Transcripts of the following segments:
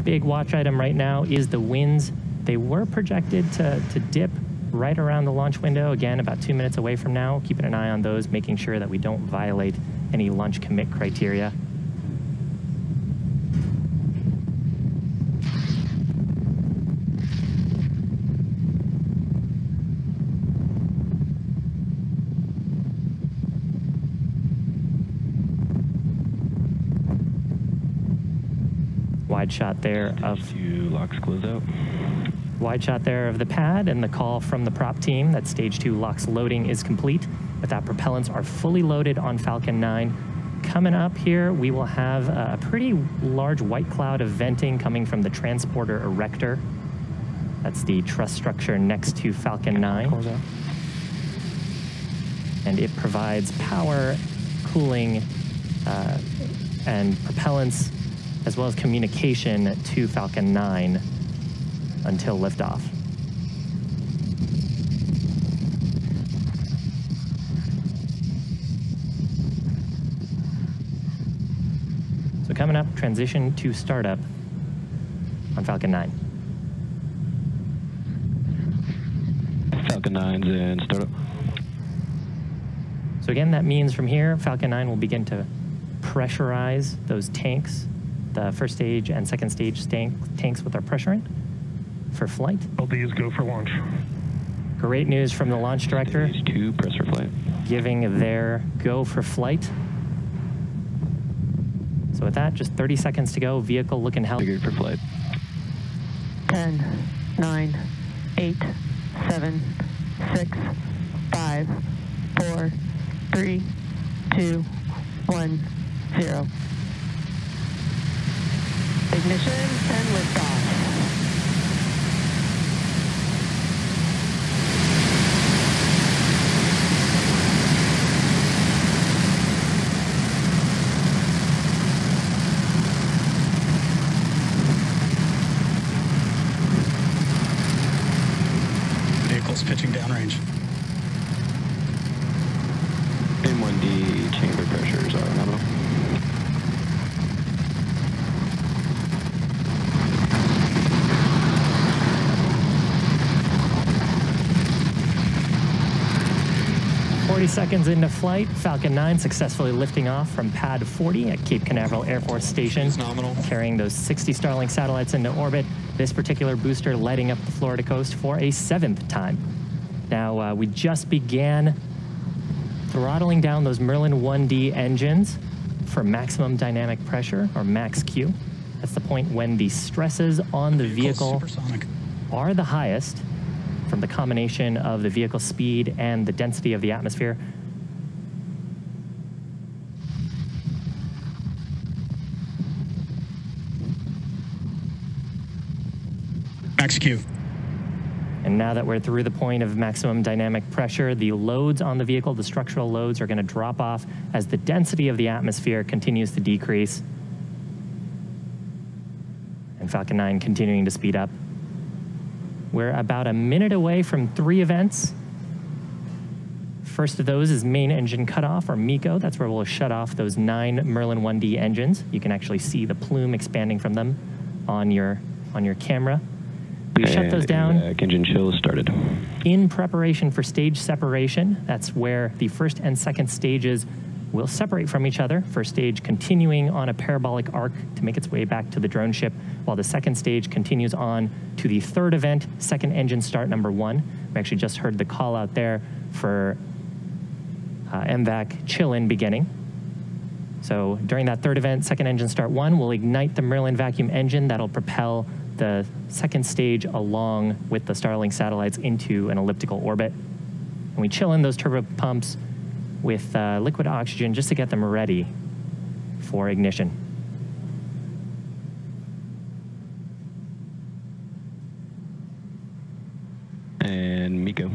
big watch item right now is the winds. They were projected to dip right around the launch window, again, about 2 minutes away from now. Keeping an eye on those, making sure that we don't violate any launch commit criteria. Wide shot there of locks close out. Wide shot there of the pad and the call from the prop team that stage 2 LOX loading is complete. With that, propellants are fully loaded on Falcon 9. Coming up here, we will have a pretty large white cloud of venting coming from the transporter erector. That's the truss structure next to Falcon 9. And it provides power, cooling, and propellants, as well as communication to Falcon 9 until liftoff. So coming up, transition to startup on Falcon 9. Falcon 9's in startup. So again, that means from here, Falcon 9 will begin to pressurize those tanks, the first stage and second stage tanks with our pressurant for flight. LDs go for launch. Great news from the launch director. Stage 2, press for flight. Giving their go for flight. So with that, just 30 seconds to go. Vehicle looking healthy. Figured for flight. 10, 9, 8, 7, 6, 5, 4, 3, 2, 1, 0. Ignition and liftoff. Vehicle's pitching downrange. M1D chamber pressures are nominal. Seconds into flight, Falcon 9 successfully lifting off from pad 40 at Cape Canaveral Air Force Station, carrying those 60 Starlink satellites into orbit. This particular booster lighting up the Florida coast for a 7th time. Now, we just began throttling down those Merlin 1D engines for maximum dynamic pressure, or max Q. That's the point when the stresses on the vehicle are the highest from the combination of the vehicle speed and the density of the atmosphere. Max Q. And now that we're through the point of maximum dynamic pressure, the loads on the vehicle, the structural loads, are going to drop off as the density of the atmosphere continues to decrease. And Falcon 9 continuing to speed up. We're about a minute away from 3 events. First of those is main engine cutoff, or MECO. That's where we'll shut off those 9 Merlin 1D engines. You can actually see the plume expanding from them on your camera. We shut those down. Engine chill started. In preparation for stage separation. That's where the first and second stages will separate from each other. First stage continuing on a parabolic arc to make its way back to the drone ship, while the second stage continues on to the third event, second engine start number 1. We actually just heard the call out there for MVAC chill-in beginning. So during that third event, second engine start 1, we'll ignite the Merlin vacuum engine that'll propel the second stage along with the Starlink satellites into an elliptical orbit. And we chill in those turbo pumps with liquid oxygen just to get them ready for ignition. And MECO.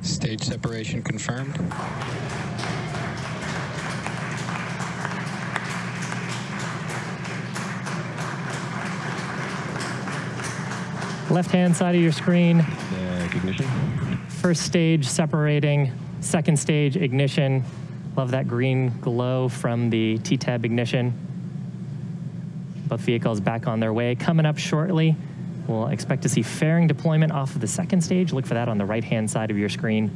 Stage separation confirmed. Left-hand side of your screen. Ignition. First stage separating, second stage ignition. Love that green glow from the TTAB ignition. Both vehicles back on their way. Coming up shortly, we'll expect to see fairing deployment off of the second stage. Look for that on the right-hand side of your screen.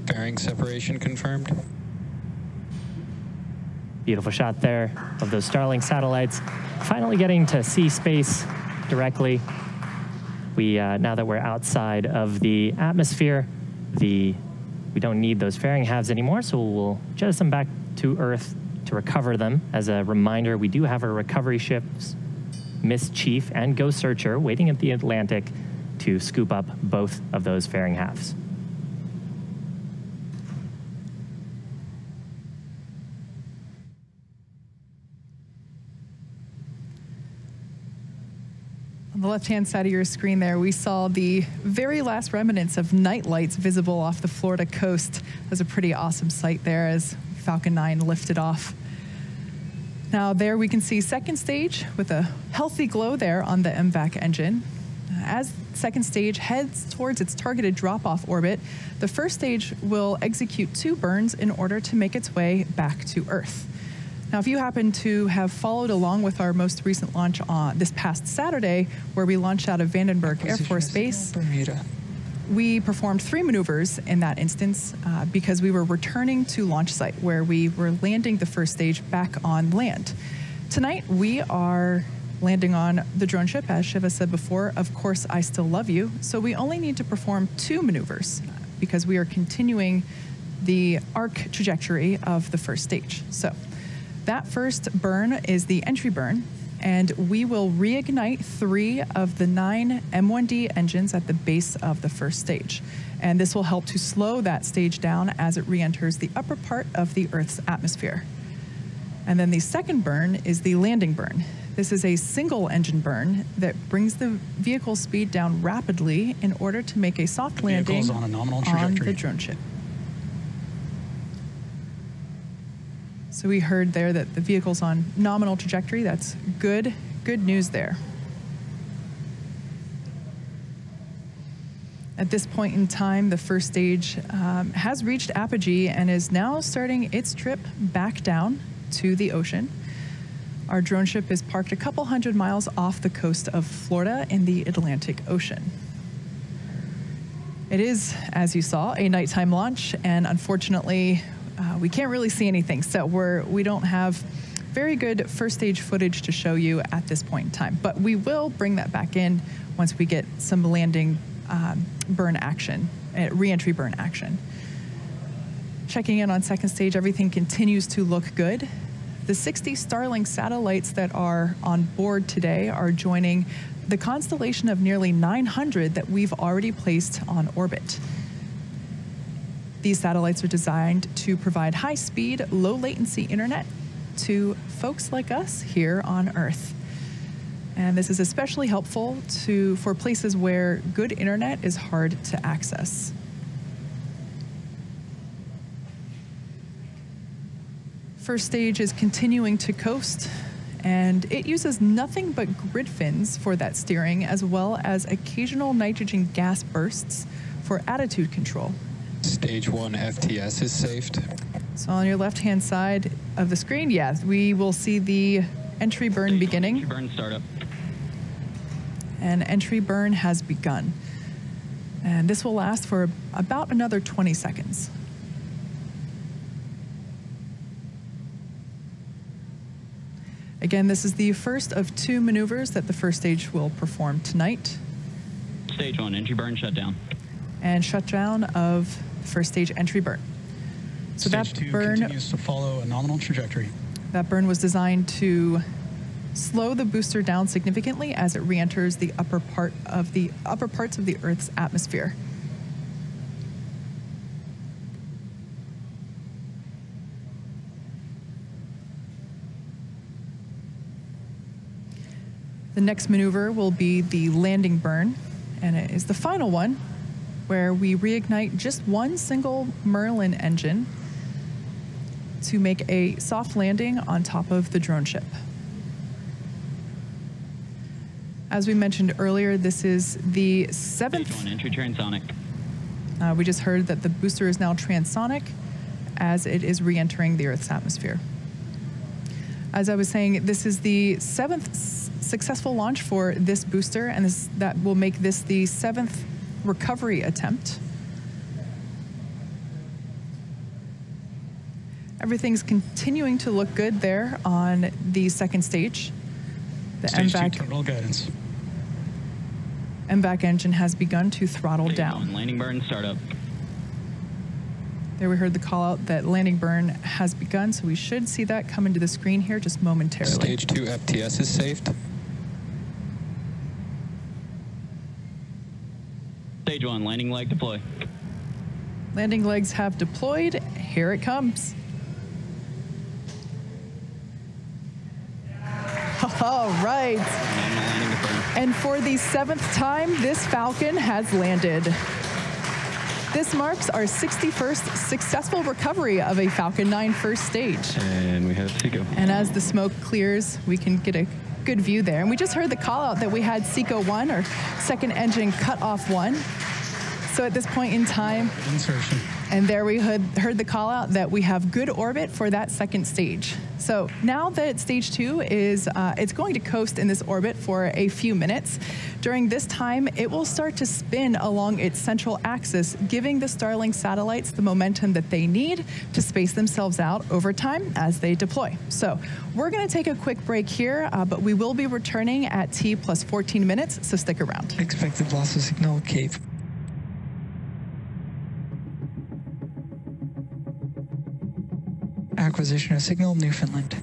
Fairing separation confirmed. Beautiful shot there of those Starlink satellites. Finally getting to see space directly. Now that we're outside of the atmosphere, we don't need those fairing halves anymore, so we'll jettison back to Earth to recover them. As a reminder, we do have our recovery ships, Miss Chief and Ghost Searcher, waiting at the Atlantic to scoop up both of those fairing halves. On the left-hand side of your screen there, we saw the very last remnants of night lights visible off the Florida coast. That was a pretty awesome sight there as Falcon 9 lifted off. Now there we can see second stage with a healthy glow there on the MVAC engine. As second stage heads towards its targeted drop-off orbit, the first stage will execute 2 burns in order to make its way back to Earth. Now, if you happen to have followed along with our most recent launch on this past Saturday, where we launched out of Vandenberg Air Force Base, Bermuda. we performed 3 maneuvers in that instance because we were returning to launch site where we were landing the first stage back on land. Tonight, we are landing on the drone ship, as Shiva said before. Of course, I still love you. So we only need to perform 2 maneuvers because we are continuing the arc trajectory of the first stage. So that first burn is the entry burn, and we will reignite 3 of the 9 M1D engines at the base of the first stage. And this will help to slow that stage down as it re-enters the upper part of the Earth's atmosphere. And then the second burn is the landing burn. This is a single engine burn that brings the vehicle speed down rapidly in order to make a soft landing on a nominal on trajectory. the drone ship. So we heard there that the vehicle's on nominal trajectory. That's good news there. At this point in time, the first stage has reached apogee and is now starting its trip back down to the ocean. Our drone ship is parked a couple hundred miles off the coast of Florida in the Atlantic Ocean. It is, as you saw, a nighttime launch, and unfortunately, we can't really see anything, so we don't have very good first stage footage to show you at this point in time. But we will bring that back in once we get some landing burn action, re-entry burn action. Checking in on second stage, everything continues to look good. The 60 Starlink satellites that are on board today are joining the constellation of nearly 900 that we've already placed on orbit. These satellites are designed to provide high-speed, low-latency internet to folks like us here on Earth. And this is especially helpful for places where good internet is hard to access. First stage is continuing to coast, and it uses nothing but grid fins for that steering, as well as occasional nitrogen gas bursts for attitude control. Stage 1 FTS is saved. So on your left-hand side of the screen, yes, we will see the entry burn beginning. Entry burn startup. And entry burn has begun. And this will last for about another 20 seconds. Again, this is the first of 2 maneuvers that the first stage will perform tonight. Stage 1 entry burn shutdown. And shutdown of first stage entry burn. So Stage that 2 burn continues to follow a nominal trajectory. That burn was designed to slow the booster down significantly as it re-enters the upper parts of the Earth's atmosphere. The next maneuver will be the landing burn, and it is the final one, where we reignite just one single Merlin engine to make a soft landing on top of the drone ship. As we mentioned earlier, this is the 7th. Stage 1 entry transonic. We just heard that the booster is now transonic as it is re-entering the Earth's atmosphere. As I was saying, this is the 7th successful launch for this booster, and that will make this the 7th recovery attempt. Everything's continuing to look good there on the second stage. The Stage 2 terminal guidance. MVAC engine has begun to throttle down. Landing burn startup. There we heard the call out that landing burn has begun, so we should see that come into the screen here just momentarily. Stage 2 FTS is saved. Stage 1, landing leg deploy. Landing legs have deployed. Here it comes. All right. And for the 7th time, this Falcon has landed. This marks our 61st successful recovery of a Falcon 9 first stage. And we have Seco. And as the smoke clears, we can get a good view there. And we just heard the call out that we had Seco 1, or second engine cutoff 1. So at this point in time, Insertion. and there we heard the call out that we have good orbit for that second stage. So now that stage 2 is, it's going to coast in this orbit for a few minutes. During this time, it will start to spin along its central axis, giving the Starlink satellites the momentum that they need to space themselves out over time as they deploy. So we're going to take a quick break here, but we will be returning at T plus 14 minutes, so stick around. Expected loss of signal, Cape. Acquisition of signal, Newfoundland.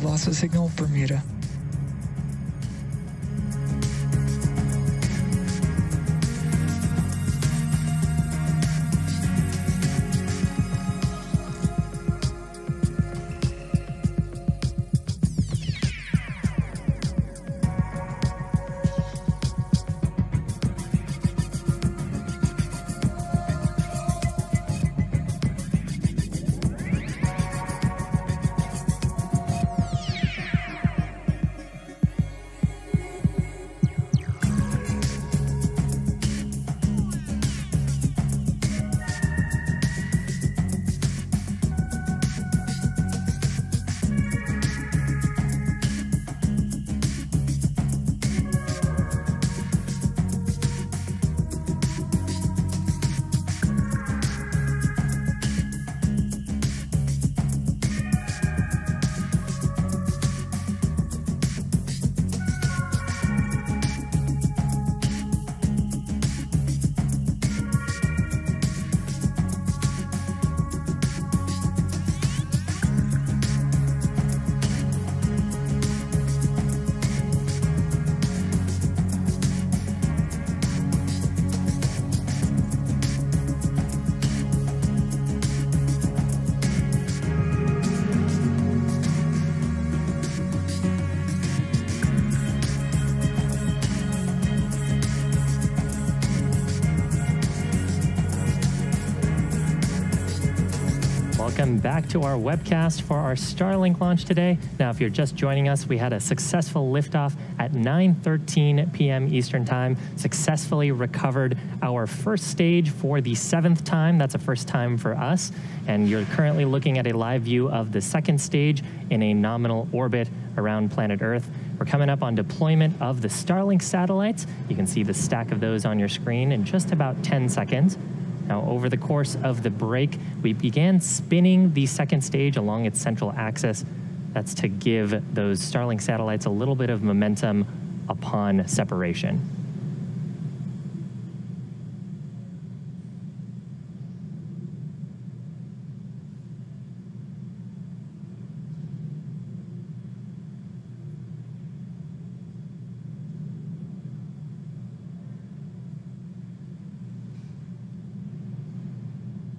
Loss of signal, Bermuda. Welcome back to our webcast for our Starlink launch today. Now, if you're just joining us, we had a successful liftoff at 9:13 p.m. Eastern Time, successfully recovered our first stage for the 7th time. That's a first time for us. And you're currently looking at a live view of the second stage in a nominal orbit around planet Earth. We're coming up on deployment of the Starlink satellites. You can see the stack of those on your screen in just about 10 seconds. Now, over the course of the break, we began spinning the second stage along its central axis. That's to give those Starlink satellites a little bit of momentum upon separation.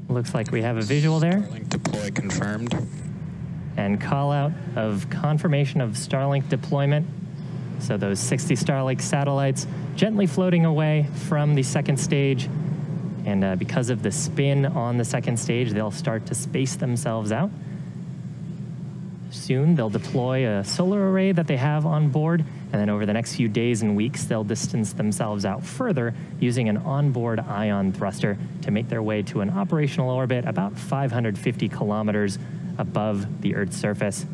Looks like we have a visual there. Starlink deploy confirmed. And call out of confirmation of Starlink deployment. So those 60 Starlink satellites gently floating away from the second stage. And because of the spin on the second stage, they'll start to space themselves out. Soon they'll deploy a solar array that they have on board, and then over the next few days and weeks, they'll distance themselves out further using an onboard ion thruster to make their way to an operational orbit about 550 kilometers above the Earth's surface.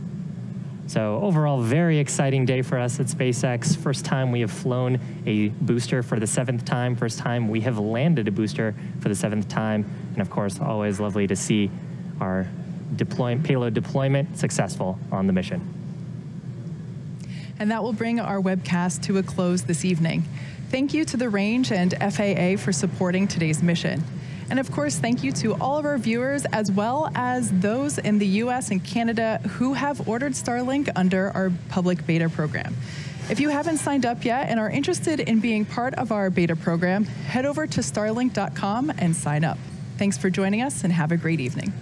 So overall, very exciting day for us at SpaceX. First time we have flown a booster for the 7th time. First time we have landed a booster for the 7th time. And of course, always lovely to see our payload deployment successful on the mission. And that will bring our webcast to a close this evening. Thank you to the Range and FAA for supporting today's mission. And of course, thank you to all of our viewers, as well as those in the US and Canada who have ordered Starlink under our public beta program. If you haven't signed up yet and are interested in being part of our beta program, head over to starlink.com and sign up. Thanks for joining us and have a great evening.